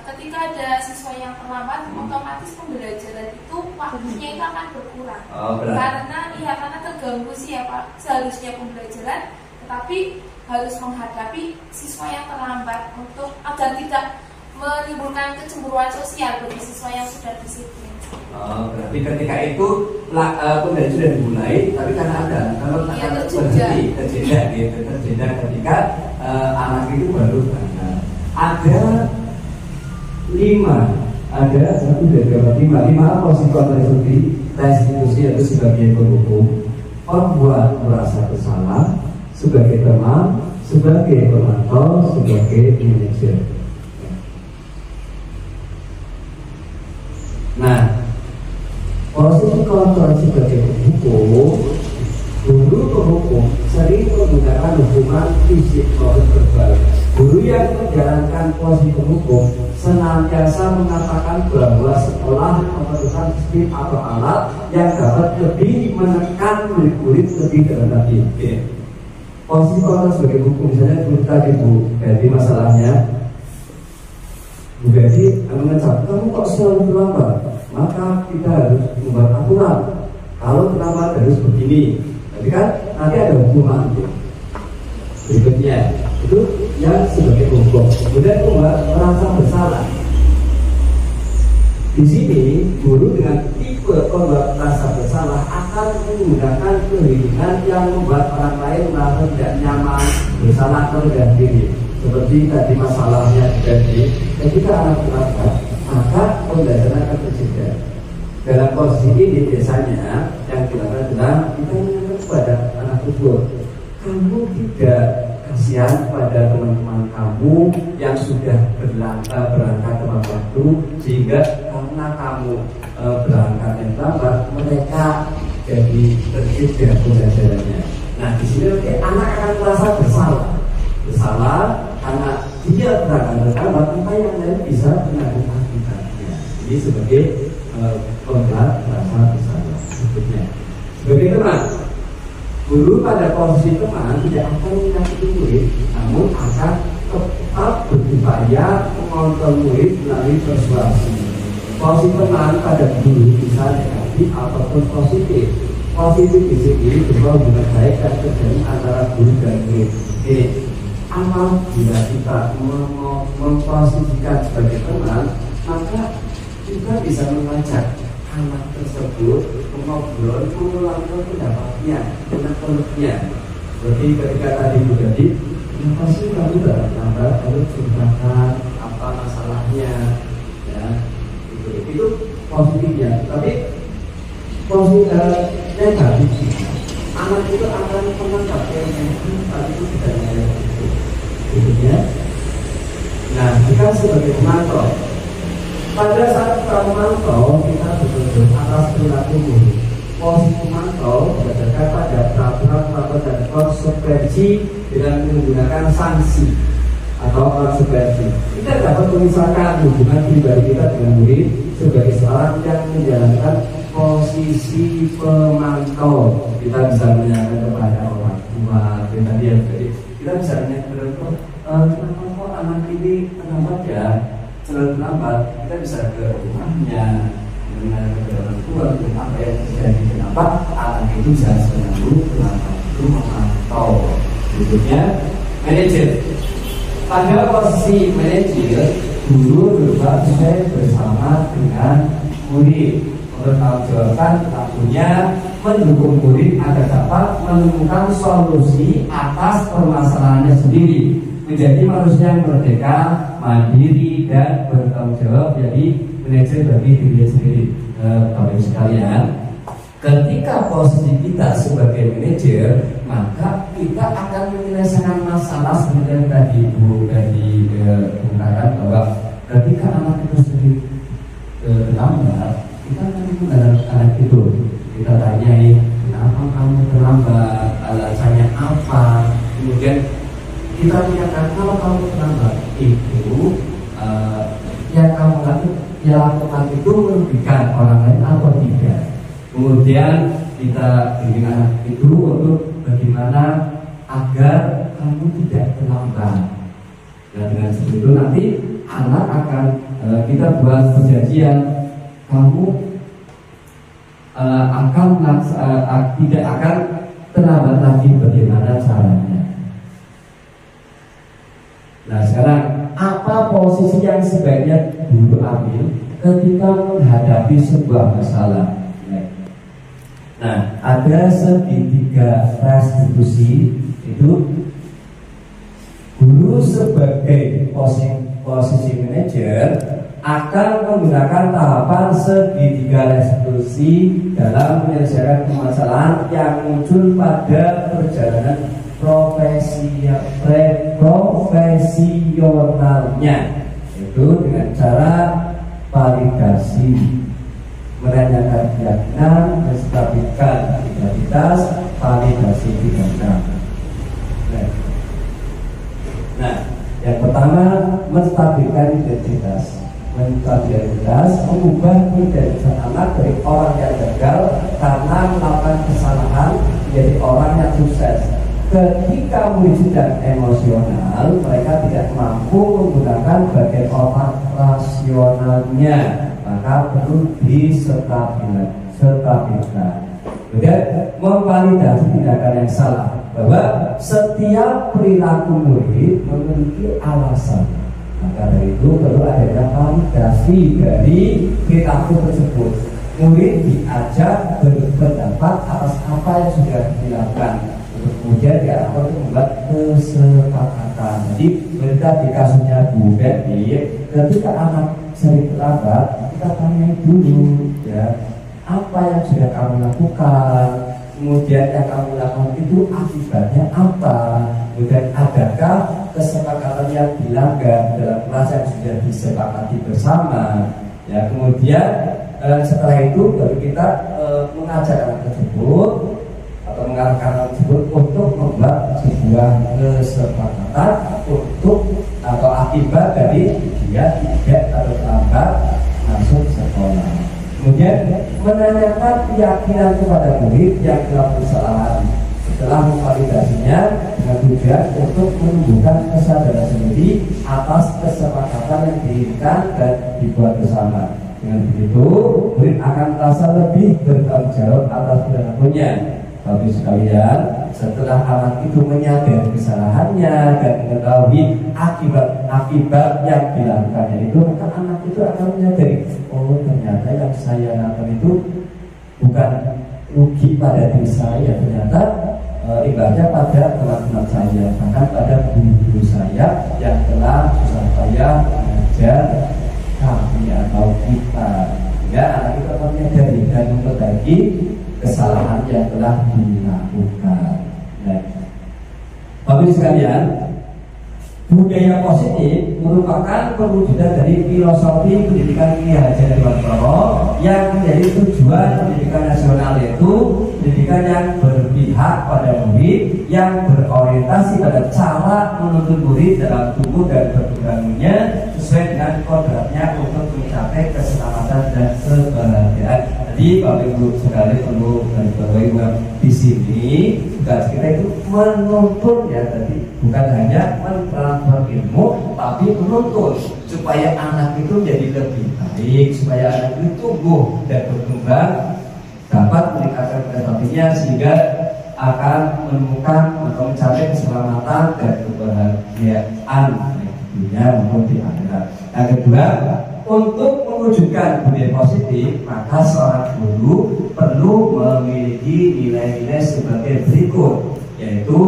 [SPEAKER 2] Ketika ada siswa yang terlambat, otomatis pembelajaran itu waktunya itu akan berkurang. Karena terganggu sih ya Pak. Seharusnya pembelajaran, tetapi harus menghadapi siswa yang terlambat untuk agar tidak menimbulkan kecemburuan sosial bagi siswa yang sudah disiplin.
[SPEAKER 1] Berarti ketika itu pembelajaran sudah dimulai, tapi karena ada terjeda ketika anak itu baru berangkat. Ada 5 konsekuensi restitusi itu sebagai penghukum, pembuat merasa bersalah, sebagai teman, sebagai pemantau, sebagai manajer. Nah, posisi kontrol sebagai penghukum, guru penghukum sering menggunakan hukuman fisik maupun verbal. Guru yang menjalankan posisi hukum senantiasa mengatakan bahwa sekolah memerlukan sistem atau alat yang dapat lebih menekan murid-murid lebih dalam tadi. Posisi orang sebagai hukum, misalnya guru tadi Bu, jadi masalahnya Bu Betty mengecap, kamu kok selalu terlambat? Maka kita harus membuat aturan. Kalau terlambat harus begini. Jadi kan nanti ada hukuman. Berikutnya itu yang sebagai hukum. Kemudian merasa bersalah. Di sini guru dengan tipe pembuat rasa bersalah akan menggunakan pendidikan yang membuat orang lain merasa tidak nyaman, bersalah terhadap diri. Seperti tadi masalahnya jadi ketika anak terlambat, maka pembelajaran akan terjeda. Dalam posisi ini biasanya yang dilakukan adalah kita mengingatkan kepada anak tersebut, kamu tidak kasihan pada teman-teman kamu yang sudah berangkat tepat waktu, sehingga karena kamu berangkat yang lambat, mereka jadi terjeda pembelajarannya. Nah di sini anak akan merasa bersalah karena dia berangkat terlambat, maka yang lain bisa menanggung akibatnya. Ini sebagai pembuat rasa bersalah. Berikutnya, sebagai teman, guru pada posisi teman tidak akan menyakiti murid, namun akan tetap berupaya mengontrol murid melalui persuasi. Posisi teman pada guru bisa negatif ataupun positif. Positif di sini berupa hubungan baik dan terjadi antara guru dan murid. Amal bila kita memposisikan sebagai teman, maka kita bisa mengajak anak tersebut mengobrol, mengulangi pendapatnya, pendapat-pendapatnya. Seperti ketika tadi jadi, kenapa sih kamu lambat, harus ceritakan apa masalahnya, ya itu positifnya. Tapi positif negatif, anak itu akan menangkap yang tadi itu tidak ada. Berikutnya, nah jika sebagai pemantau, pada saat kita memantau, kita betul-betul atas perilaku murid. Posisi memantau berdasarkan pada peraturan dan konsekuensi dengan menggunakan sanksi atau konsekuensi. Kita dapat memisahkan hubungan pribadi kita dengan murid sebagai seorang yang menjalankan posisi pemantau. Kita bisa menanyakan kepada orang tua, kita bisa menanyakan kepada orang tua, kenapa kok anak ini terlambat ya? Selalu terlambat, kita bisa ke rumahnya, menanyakan kepada orang tua apa yang terjadi, kenapa anak itu bisa selalu terlambat. Itu memantau. Berikutnya, manajer. Pada posisi manajer, guru berusaha bersama dengan murid mempertanggungjawabkan tentunya mendukung murid agar dapat menemukan solusi atas permasalahannya sendiri, menjadi manusia yang merdeka, mandiri dan bertanggung jawab. Jadi manajer bagi diri sendiri. Bapak sekalian, ketika posisi kita sebagai manajer, maka kita akan menyelesaikan masalah seperti yang tadi Bu tadi mengatakan bahwa ketika anak itu sendiri terlambat, kita akan menggunakan anak itu, kita tanyai kenapa kamu terlambat, alasannya apa, kemudian kita menyatakan kalau kamu terlambat itu yang kamu lakukan itu merugikan orang lain atau tidak. Kemudian kita bimbing anak itu untuk bagaimana agar kamu tidak terlambat. Dan dengan seperti itu nanti anak akan kita buat perjanjian, kamu tidak akan terlambat lagi, bagaimana caranya. Nah sekarang apa posisi yang sebaiknya guru ambil ketika menghadapi sebuah masalah? Nah, ada segitiga restitusi itu guru sebagai posisi manajer akan menggunakan tahapan segitiga restitusi dalam menyelesaikan permasalahan yang muncul pada perjalanan profesionalnya, itu dengan cara validasi, menanyakan keyakinan, menstabilkan identitas, validasi tindakan. Nah, yang menstabilkan identitas, mengubah identitas anak dari orang yang gagal karena melakukan kesalahan menjadi orang yang sukses. Ketika murid sedang emosional, mereka tidak mampu menggunakan bagian otak rasionalnya, maka perlu distabilkan. Kemudian memvalidasi tindakan yang salah, bahwa setiap perilaku murid memiliki alasan. Maka dari itu perlu adanya validasi dari perilaku tersebut. Murid diajak berpendapat atas apa yang sudah dilakukan, kemudian diarahkan untuk membuat kesepakatan. Jadi berita di kasusnya Bu Betty, ketika anak sering terlambat, kita tanya dulu, ya, apa yang sudah kamu lakukan, kemudian yang kamu lakukan itu akibatnya apa, kemudian adakah kesepakatan yang dilanggar dalam kelas yang sudah disepakati bersama, ya. Kemudian setelah itu baru kita mengajak anak tersebut atau mengarahkan anak tersebut untuk membuat sebuah kesepakatan untuk atau akibat dari dia tidak atau terlambat masuk sekolah. Kemudian menanyakan keyakinan kepada murid yang melakukan kesalahan setelah memvalidasinya dengan tujuan untuk menumbuhkan kesadaran sendiri atas kesepakatan yang diinginkan dan dibuat bersama. Dengan begitu, murid akan merasa lebih bertanggung jawab atas perilakunya. Tapi sekalian, setelah anak itu menyadari kesalahannya dan mengetahui akibat yang dilakukannya itu, maka anak itu akan menyadari, oh ternyata yang saya lakukan itu bukan rugi pada diri saya, ternyata ibaratnya pada teman-teman saya, bahkan pada guru saya yang telah susah payah mengajar kami atau kita. Ya, anak itu akan menyadari dan memperbaiki kesalahan yang telah dilakukan. Nah, Bapak sekalian, budaya positif merupakan perwujudan dari filosofi pendidikan Ki Hajar Dewantara yang menjadi tujuan pendidikan nasional, yaitu pendidikan yang berpihak pada murid, yang berorientasi pada cara menuntun murid dalam tumbuh dan berkembangnya sesuai dengan kodratnya untuk mencapai keselamatan dan kebahagiaan. Jadi Bapak Ibu sekalian perlu di sini tugas kita itu menuntun, ya, tadi bukan hanya mentransfer ilmu, tapi menuntun supaya anak itu menjadi lebih baik, supaya anak itu tumbuh dan berkembang, dapat meningkatkan prestasinya sehingga akan menemukan atau mencapai keselamatan dan kebahagiaan di dunia maupun di akhirat. Yang kedua, untuk mewujudkan budaya positif, maka seorang guru perlu memiliki nilai-nilai sebagai berikut, yaitu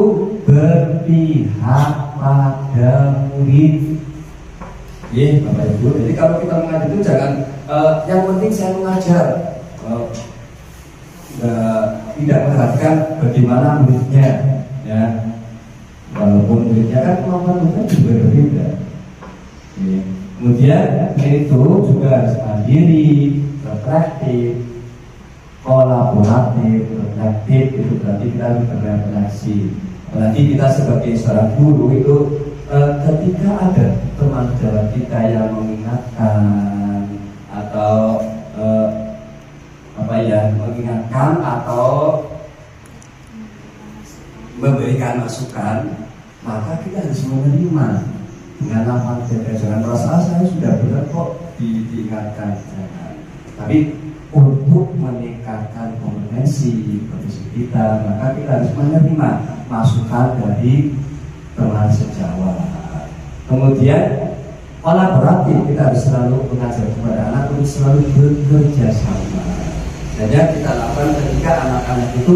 [SPEAKER 1] berpihak pada murid. Ya, Bapak Ibu. Jadi kalau kita mengajar itu jangan yang penting saya mengajar, tidak memperhatikan bagaimana muridnya, ya. Walaupun muridnya kan kemampuan muridnya juga berbeda. Ya. Kemudian itu juga harus mandiri, reflektif, kolaboratif, reflektif. Itu berarti kita harus berefleksi. Apalagi kita sebagai seorang guru itu ketika ada teman sejawat kita yang mengingatkan atau mengingatkan atau memberikan masukan, maka kita harus menerima dengan lapang dada. Jangan merasa saya sudah benar kok diingatkan, jangan. Tapi untuk meningkatkan kompetensi kita, maka kita harus menerima masukan dari teman sejawat. Kemudian kolaboratif, kita harus selalu mengajar kepada anak untuk selalu bekerja sama. Dan yang kita lakukan ketika anak-anak itu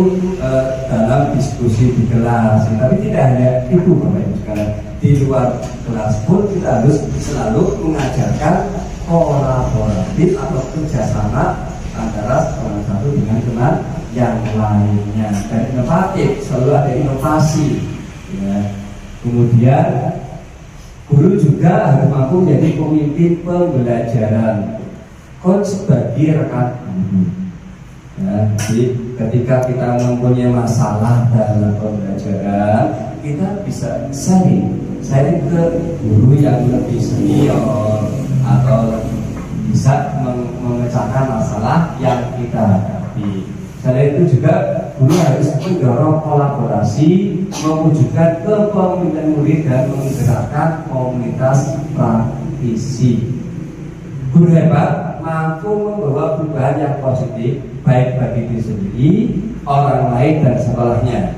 [SPEAKER 1] dalam diskusi di kelas. Tapi tidak hanya itu, Bapak Ibu sekalian. Di luar kelas pun kita harus selalu mengajarkan kolaboratif atau kerjasama antara orang satu dengan teman yang lainnya. Dan inovatif, selalu ada inovasi, ya. Kemudian guru juga harus mampu menjadi pemimpin pembelajaran. Coach bagi rekan guru. Ya, jadi ketika kita mempunyai masalah dalam pembelajaran, kita bisa sharing ke guru yang lebih senior atau bisa memecahkan masalah yang kita hadapi. Selain itu juga guru harus mendorong kolaborasi, mewujudkan kepemimpinan murid dan menggerakkan komunitas praktisi. Guru hebat mampu membawa perubahan yang positif baik bagi diri sendiri, orang lain dan sekolahnya.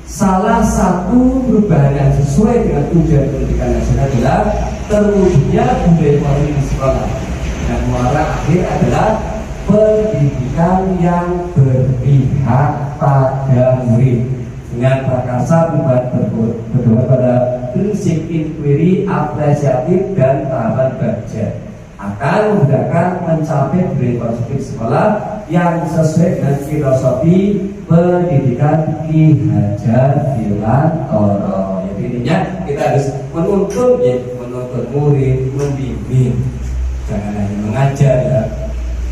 [SPEAKER 1] Salah satu perubahan yang sesuai dengan tujuan pendidikan nasional adalah terwujudnya budaya politik di sekolah. Dan muara akhir adalah pendidikan yang berpihak pada murid dengan prakarsa berdoa pada prinsip inquiry, apresiatif dan tahapan belajar akan memudahkan mencapai budaya positif sekolah yang sesuai dengan filosofi pendidikan Ki Hajar Dewantara. Jadi intinya kita harus menuntun murid, membimbing, jangan hanya mengajar ya.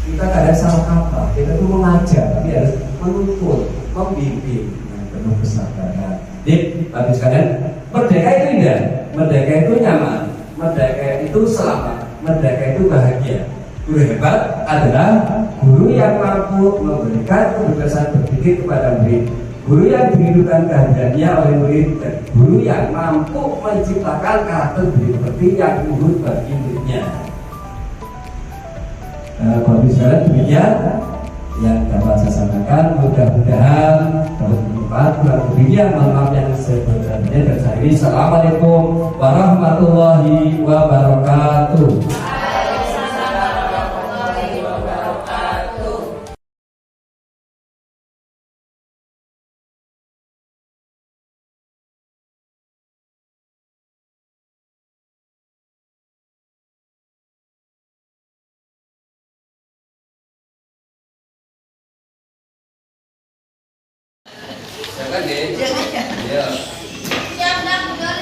[SPEAKER 1] Kita kadang salah kata, kita tuh mengajar tapi harus menuntun, membimbing dengan penuh kesabaran. Jadi bagus sekalian, merdeka itu indah, merdeka itu nyaman, merdeka itu selamat, merdeka itu bahagia. Guru hebat adalah guru yang mampu memberikan kebebasan berpikir kepada murid, guru yang dirindukan kehadirannya oleh murid, dan guru yang mampu menciptakan karakter seperti yang unggul bagi muridnya. Bagus sekalian, demikian yang dapat saya sampaikan. Mudah-mudahan dapat bermanfaat. Kurang lebihnya mohon maaf yang sebenarnya dari saya. Assalamualaikum warahmatullahi wabarakatuh. Jangan deh. Ya.
[SPEAKER 2] Siap dah, mulai.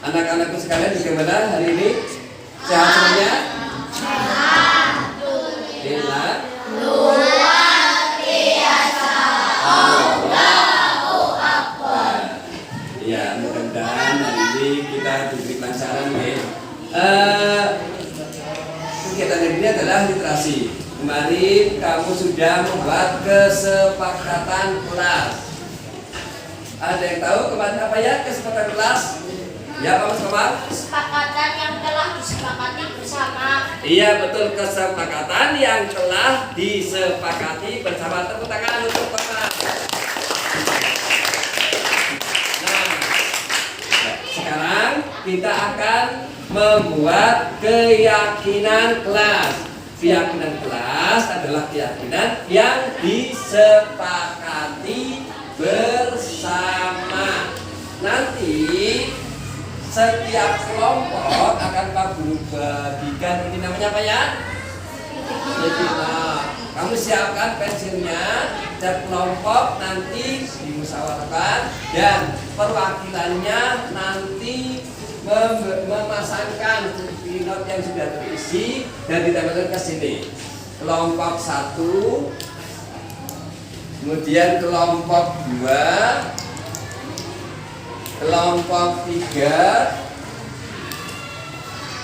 [SPEAKER 1] Anak-anakku sekalian bagaimana hari ini? Sehat semuanya? Alhamdulillah. Luar biasa. Allahu Akbar. Ya, mudah-mudahan hari ini kita diberi kelancaran ya. Kegiatan hari ini adalah literasi. Kemarin kamu sudah membuat kesepakatan kelas. Ada yang tahu kemarin apa ya kesepakatan kelas? Ya Pak Mas Komar?
[SPEAKER 2] Kesepakatan yang telah disepakati bersama.
[SPEAKER 1] Iya betul, kesepakatan yang telah disepakati bersama. Tepuk tangan untuk Pak Mas. Nah, sekarang kita akan membuat keyakinan kelas. Keyakinan kelas adalah keyakinan yang disepakati bersama. Nanti setiap kelompok akan Pak Guru bagikan, ini namanya apa ya? Nah, kamu siapkan pensilnya, setiap kelompok nanti dimusyawarahkan dan perwakilannya nanti memasangkan pilot yang sudah terisi dan ditempelkan ke sini.
[SPEAKER 6] kelompok 1, kemudian kelompok 2, kelompok 3,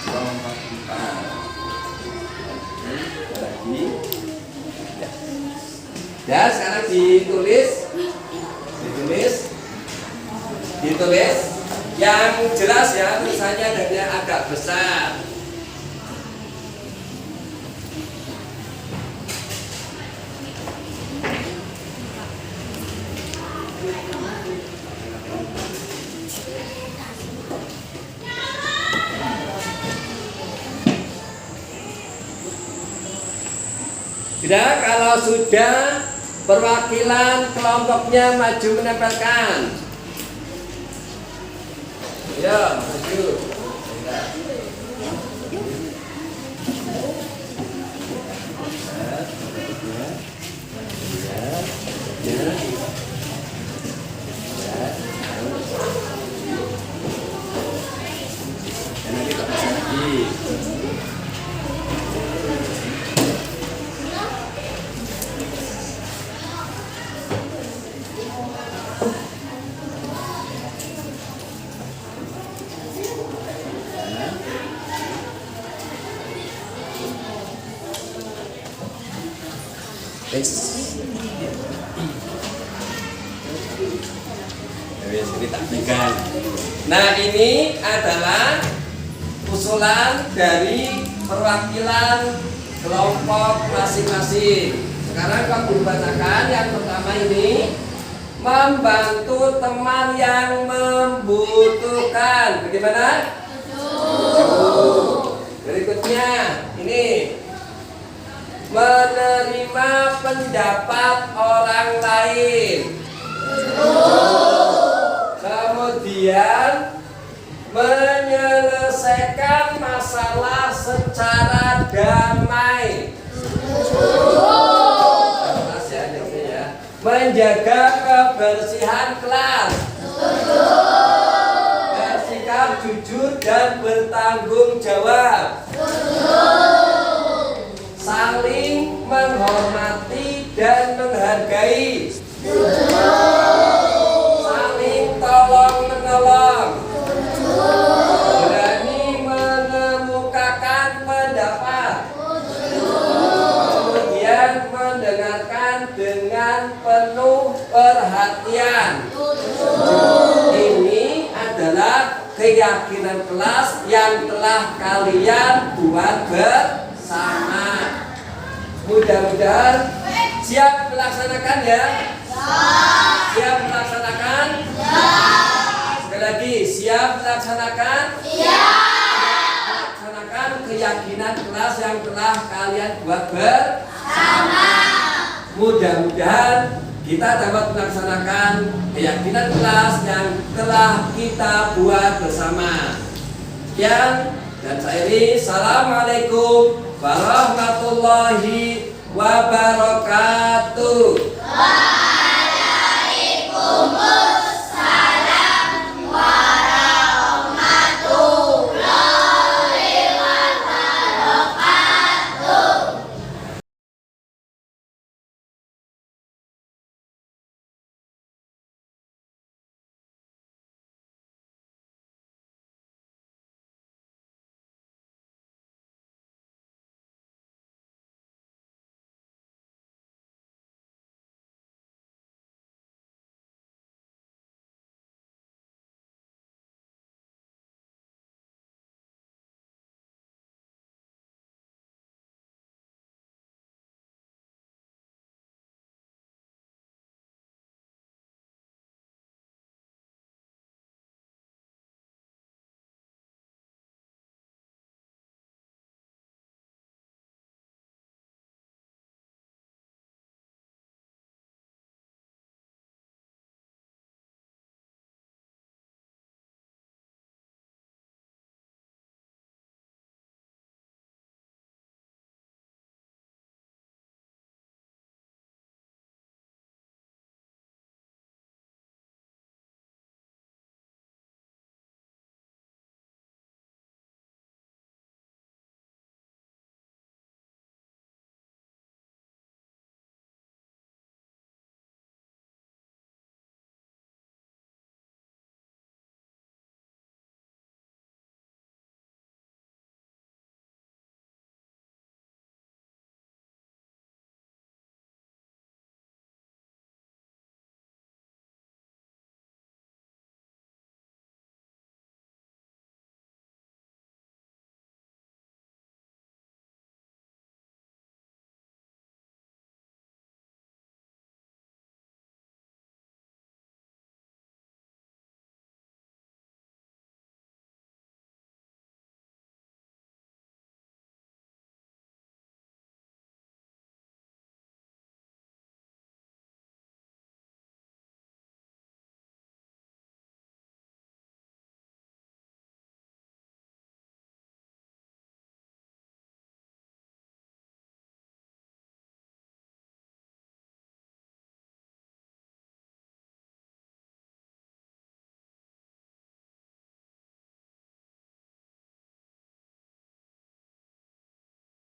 [SPEAKER 6] kelompok 4. Lagi. Ya, sekarang ditulis yang jelas ya, tulisannya adanya agak besar. Tidak, kalau sudah perwakilan kelompoknya maju menempelkan. Ya, maju. Nanti tak bisa lagi. Nah, ini adalah usulan dari perwakilan kelompok masing-masing. Sekarang kamu bacakan yang pertama ini, membantu teman yang membutuhkan. Bagaimana? Berikutnya ini, menerima pendapat orang lain. Kemudian menyelesaikan masalah secara damai. Menjaga kebersihan kelas. Bersikap jujur dan bertanggung jawab. Saling menghormati dan menghargai. Saling tolong menolong. Berani mengemukakan pendapat. Kemudian mendengarkan dengan penuh perhatian. Ini adalah keyakinan kelas yang telah kalian buat bersama. Mudah-mudahan siap melaksanakan ya. Siap melaksanakan? Sekali lagi, siap melaksanakan? Melaksanakan keyakinan kelas yang telah kalian buat bersama. Mudah-mudahan kita dapat melaksanakan keyakinan kelas yang telah kita buat bersama. Sekian dan saya ini, assalamualaikum warahmatullahi wabarakatuh.